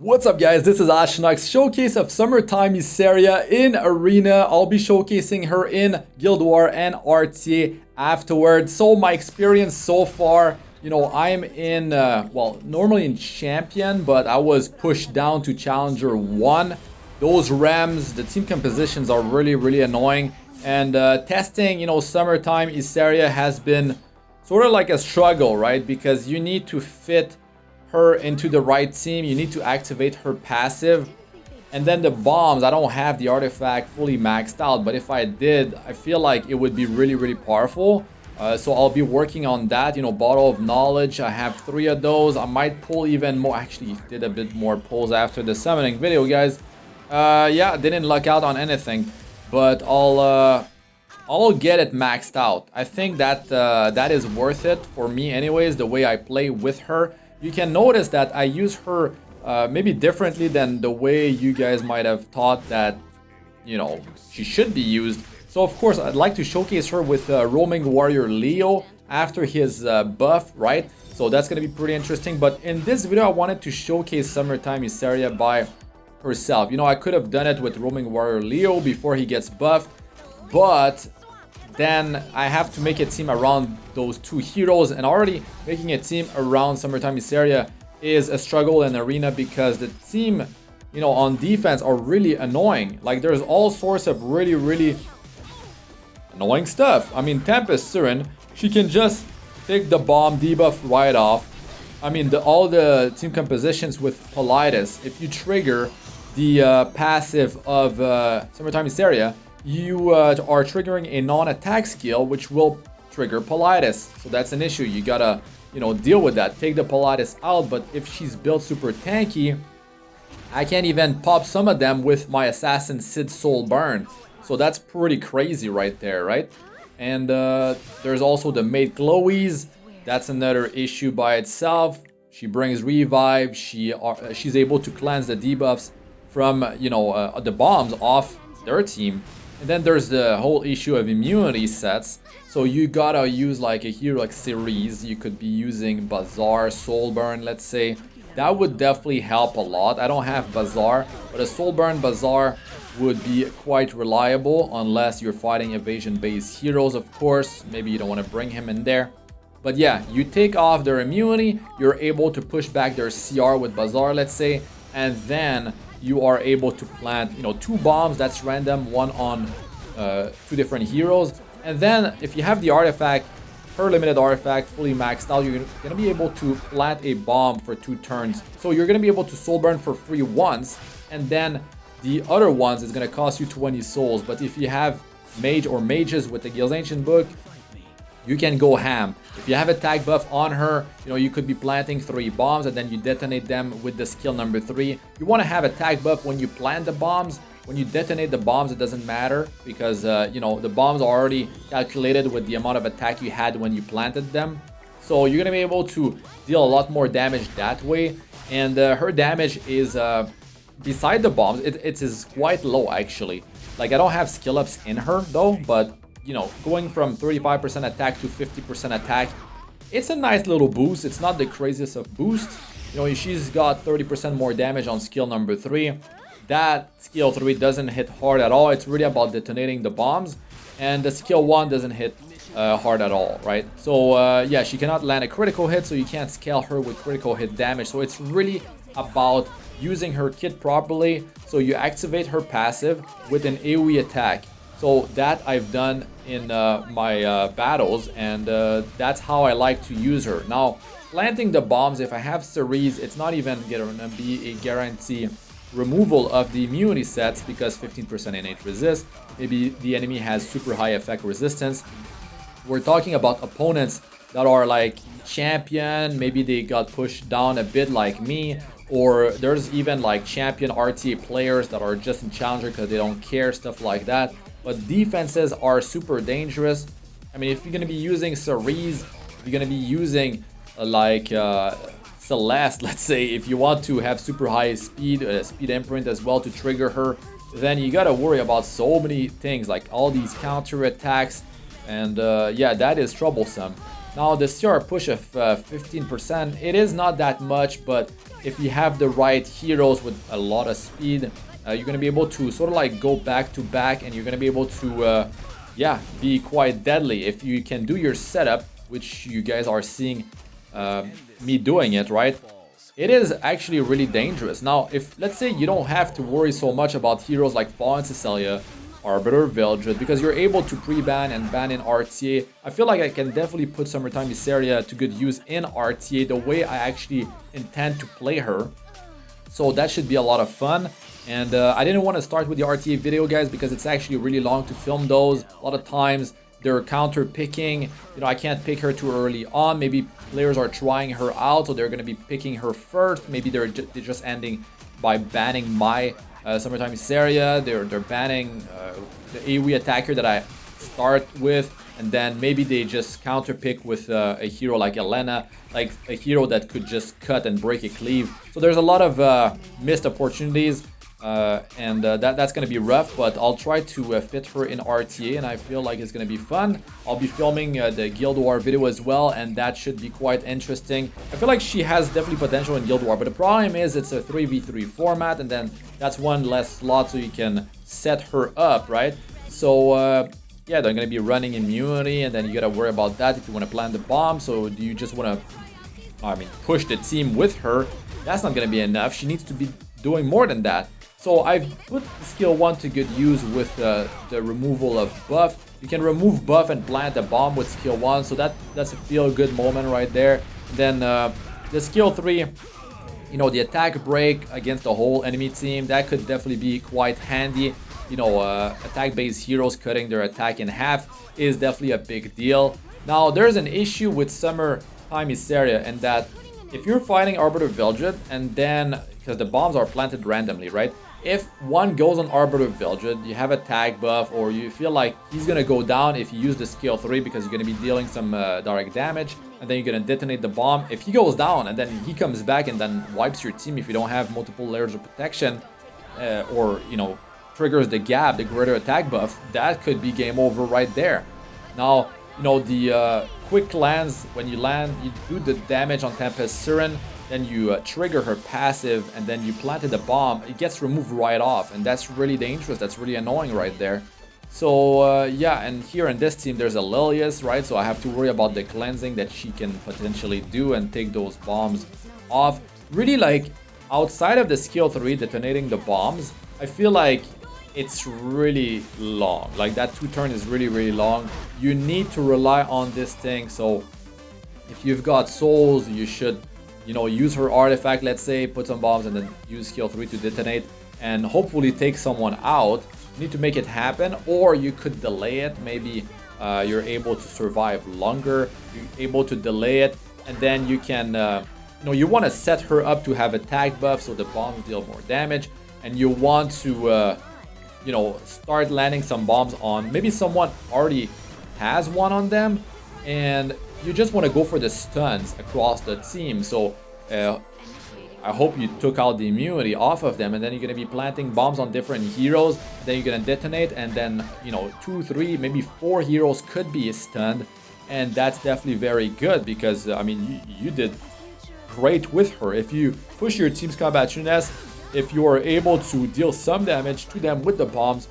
What's up guys, this is Astranox, showcase of Summertime Iseria in Arena. I'll be showcasing her in Guild War and RTA afterwards. So my experience so far, I'm in, normally in Champion, but I was pushed down to Challenger 1. Those Rams, the team compositions are really annoying. And testing, Summertime Iseria has been sort of like a struggle, right? Because you need to fit her into the right team, you need to activate her passive, and then the bombs, I don't have the artifact fully maxed out, but if I did, I feel like it would be really powerful. So I'll be working on that. Bottle of Knowledge, I have 3 of those. I might pull even more. Actually did a bit more pulls after the summoning video, guys. Yeah, didn't luck out on anything, but I'll get it maxed out. I think that that is worth it for me anyways, the way I play with her. You can notice that I use her maybe differently than the way you guys might have thought that, she should be used. So of course, I'd like to showcase her with Roaming Warrior Leo after his buff, right? So that's going to be pretty interesting. But in this video, I wanted to showcase Summertime Iseria by herself. I could have done it with Roaming Warrior Leo before he gets buffed, but then I have to make a team around those 2 heroes, and already making a team around Summertime Iseria is a struggle in Arena because the team, on defense are really annoying. Like, there's all sorts of really annoying stuff. I mean, Tempest Siren, she can just take the bomb debuff right off. I mean, all the team compositions with PYLOT, if you trigger the passive of Summertime Iseria, you are triggering a non-attack skill, which will trigger PYLOT. So that's an issue. You gotta, deal with that. Take the PYLOT out, but if she's built super tanky, I can't even pop some of them with my Assassin Sid Soul Burn. So that's pretty crazy right there, right? And there's also the Mate Chloe's. That's another issue by itself. She brings revive. She's able to cleanse the debuffs from, the bombs off their team. And then there's the whole issue of immunity sets. So you gotta use like a hero like Ceres. You could be using Bazaar, Soulburn, let's say. That would definitely help a lot. I don't have Bazaar, but a Soulburn Bazaar would be quite reliable unless you're fighting evasion-based heroes, of course. Maybe you don't want to bring him in there. But yeah, you take off their immunity, you're able to push back their CR with Bazaar, let's say, and then you are able to plant, 2 bombs. That's random, one on 2 different heroes. And then if you have the artifact, her limited artifact fully maxed out, you're gonna be able to plant a bomb for 2 turns. So you're gonna be able to soul burn for free once, and then the other ones is gonna cost you 20 souls. But if you have mage or mages with the Guild's Ancient Book, you can go ham. If you have attack buff on her, you could be planting 3 bombs and then you detonate them with the skill number 3. You want to have attack buff when you plant the bombs. When you detonate the bombs, it doesn't matter because, the bombs are already calculated with the amount of attack you had when you planted them. So you're going to be able to deal a lot more damage that way. And her damage is, beside the bombs, it is quite low actually. Like, I don't have skill ups in her though, but going from 35% attack to 50% attack, it's a nice little boost. It's not the craziest of boosts. She's got 30% more damage on skill number 3. That skill 3 doesn't hit hard at all. It's really about detonating the bombs. And the skill 1 doesn't hit hard at all, right? So, yeah, she cannot land a critical hit, so you can't scale her with critical hit damage. So it's really about using her kit properly. So you activate her passive with an AoE attack. So that I've done in my battles, and that's how I like to use her. Now, planting the bombs, if I have Ceres, it's not even going to be a guarantee removal of the immunity sets because 15% innate resist. Maybe the enemy has super high effect resistance. We're talking about opponents that are like champion, maybe they got pushed down a bit like me, or there's even like champion RTA players that are just in challenger because they don't care, stuff like that. But defenses are super dangerous. I mean, if you're going to be using Ceres, you're going to be using like Celeste, let's say, if you want to have super high speed, speed imprint as well to trigger her, then you got to worry about so many things, like all these counter attacks. And yeah, that is troublesome. Now the CR push of 15%, it is not that much, but if you have the right heroes with a lot of speed, you're going to be able to sort of like go back to back, and you're going to be able to, yeah, be quite deadly if you can do your setup, which you guys are seeing me doing it, right? It is actually really dangerous. Now, if let's say you don't have to worry so much about heroes like F.O.O.L and Cecilia, Arbiter, Vildred, because you're able to pre-ban and ban in RTA. I feel like I can definitely put Summertime Iseria to good use in RTA the way I actually intend to play her. So that should be a lot of fun. And I didn't want to start with the RTA video, guys, because it's actually really long to film those. A lot of times they're counter picking. You know, I can't pick her too early on. Maybe players are trying her out, so they're going to be picking her first. Maybe they're just ending by banning my Summertime Iseria. They're banning the AoE attacker that I start with, and then maybe they just counter pick with a hero like Elena, like a hero that could just cut and break a cleave. So there's a lot of missed opportunities, and that's going to be rough, but I'll try to fit her in RTA, and I feel like it's going to be fun. I'll be filming the Guild War video as well, and that should be quite interesting. I feel like she has definitely potential in Guild War, but the problem is it's a 3v3 format, and then that's one less slot so you can set her up, right? So yeah, they're going to be running immunity, and then you got to worry about that if you want to plant the bomb. So do you just want to, I mean, push the team with her? That's not going to be enough. She needs to be doing more than that. So I've put skill 1 to good use with the removal of buff. You can remove buff and plant the bomb with skill 1, so that's a feel-good moment right there. Then the skill 3, you know, the attack break against the whole enemy team, that could definitely be quite handy. You know, attack-based heroes cutting their attack in half is definitely a big deal. Now, there's an issue with Summertime Iseria, and that if you're fighting Arbiter Vildred, and then, because the bombs are planted randomly, right? If one goes on Arbiter Vildred, you have a tag buff, or you feel like he's going to go down if you use the skill 3 because you're going to be dealing some direct damage, and then you're going to detonate the bomb. If he goes down and then he comes back and then wipes your team if you don't have multiple layers of protection, or, you know, triggers the gap, the greater attack buff, that could be game over right there. Now, you know, the quick lands, when you land, you do the damage on Tempest Siren, then you trigger her passive, and then you planted the bomb, it gets removed right off, and that's really dangerous, that's really annoying right there. So yeah, and here in this team there's a Lilius, right? So I have to worry about the cleansing that she can potentially do and take those bombs off. Really, like, outside of the skill 3 detonating the bombs, I feel like it's really long. Like, that 2-turn is really, really long. You need to rely on this thing. So if you've got souls, you should, you know, use her artifact, let's say, put some bombs, and then use skill 3 to detonate, and hopefully take someone out. You need to make it happen, or you could delay it. Maybe you're able to survive longer. You're able to delay it, and then you can, you know, you want to set her up to have a tag buff so the bombs deal more damage, and you want to, you know, start landing some bombs on maybe someone already has one on them, and you just want to go for the stuns across the team. So I hope you took out the immunity off of them, and then you're going to be planting bombs on different heroes, then you're going to detonate, and then, you know, 2, 3, maybe 4 heroes could be stunned, and that's definitely very good, because I mean, you did great with her. If you push your team's combat tuneness, if you are able to deal some damage to them with the bombs,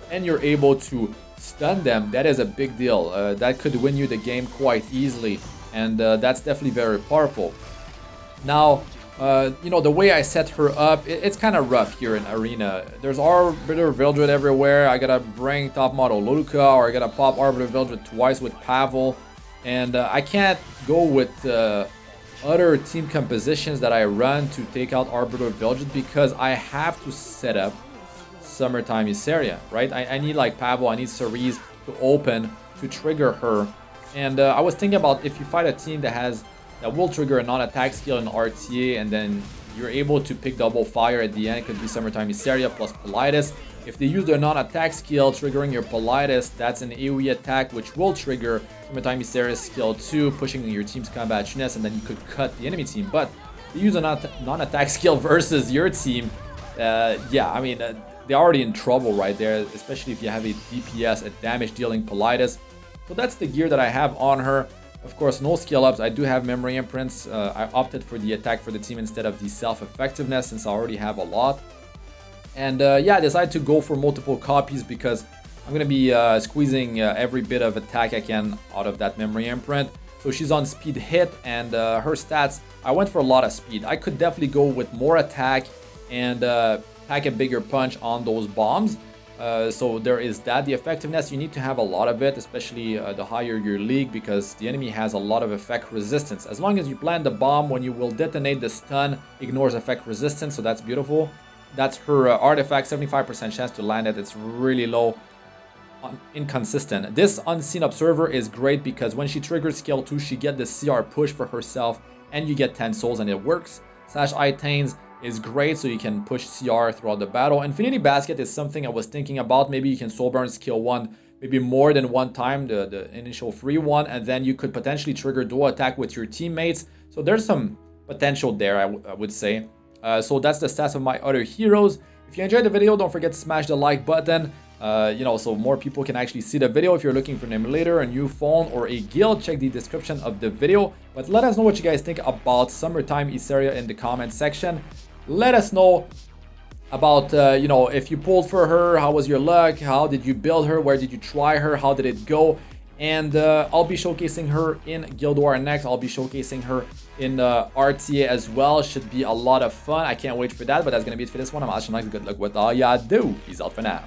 and you're able to stun them, that is a big deal. That could win you the game quite easily, and that's definitely very powerful. Now, you know, the way I set her up, it's kind of rough here in Arena. There's Arbiter Vildred everywhere. I gotta bring top model Luluka, or I gotta pop Arbiter Vildred twice with Pavel, and I can't go with other team compositions that I run to take out Arbiter Vildred, because I have to set up Summertime Iseria, right? I need like Pavel, I need Cerise to open to trigger her. And I was thinking about, if you fight a team that will trigger a non-attack skill in RTA, and then you're able to pick double fire at the end, it could be Summertime Iseria plus Politis. If they use their non-attack skill triggering your Politis, that's an AoE attack which will trigger Summertime Iseria's skill 2, pushing your team's combat tuneness, and then you could cut the enemy team. But they use a non-attack skill versus your team, yeah, I mean, they're already in trouble right there, especially if you have a DPS, a damage dealing Politis. So that's the gear that I have on her. Of course, no skill ups. I do have memory imprints. I opted for the attack for the team instead of the self-effectiveness since I already have a lot. And yeah, I decided to go for multiple copies because I'm going to be squeezing every bit of attack I can out of that memory imprint. So she's on speed hit, and her stats, I went for a lot of speed. I could definitely go with more attack and pack a bigger punch on those bombs. So there is that. The effectiveness, you need to have a lot of it, especially the higher your league, because the enemy has a lot of effect resistance. As long as you plant the bomb, when you will detonate, the stun ignores effect resistance, so that's beautiful. That's her artifact, 75% chance to land it. It's really low, inconsistent. This Unseen Observer is great because when she triggers skill 2, she gets the CR push for herself, and you get 10 souls, and it works. Slash Itanes is great, so you can push CR throughout the battle. Infinity Basket is something I was thinking about. Maybe you can soul burn skill 1 maybe more than one time, the initial free one, and then you could potentially trigger dual attack with your teammates. So there's some potential there, I would say. So that's the stats of my other heroes. If you enjoyed the video, don't forget to smash the like button. You know, so more people can actually see the video. If you're looking for an emulator, a new phone, or a guild, check the description of the video. But let us know what you guys think about Summertime Iseria in the comment section. Let us know about, you know, if you pulled for her, how was your luck, how did you build her, where did you try her, how did it go? And I'll be showcasing her in Guild War next. I'll be showcasing her in RTA as well. Should be a lot of fun. I can't wait for that, but that's going to be it for this one. I'm Astranox. Good luck with all y'all do. Peace out for now.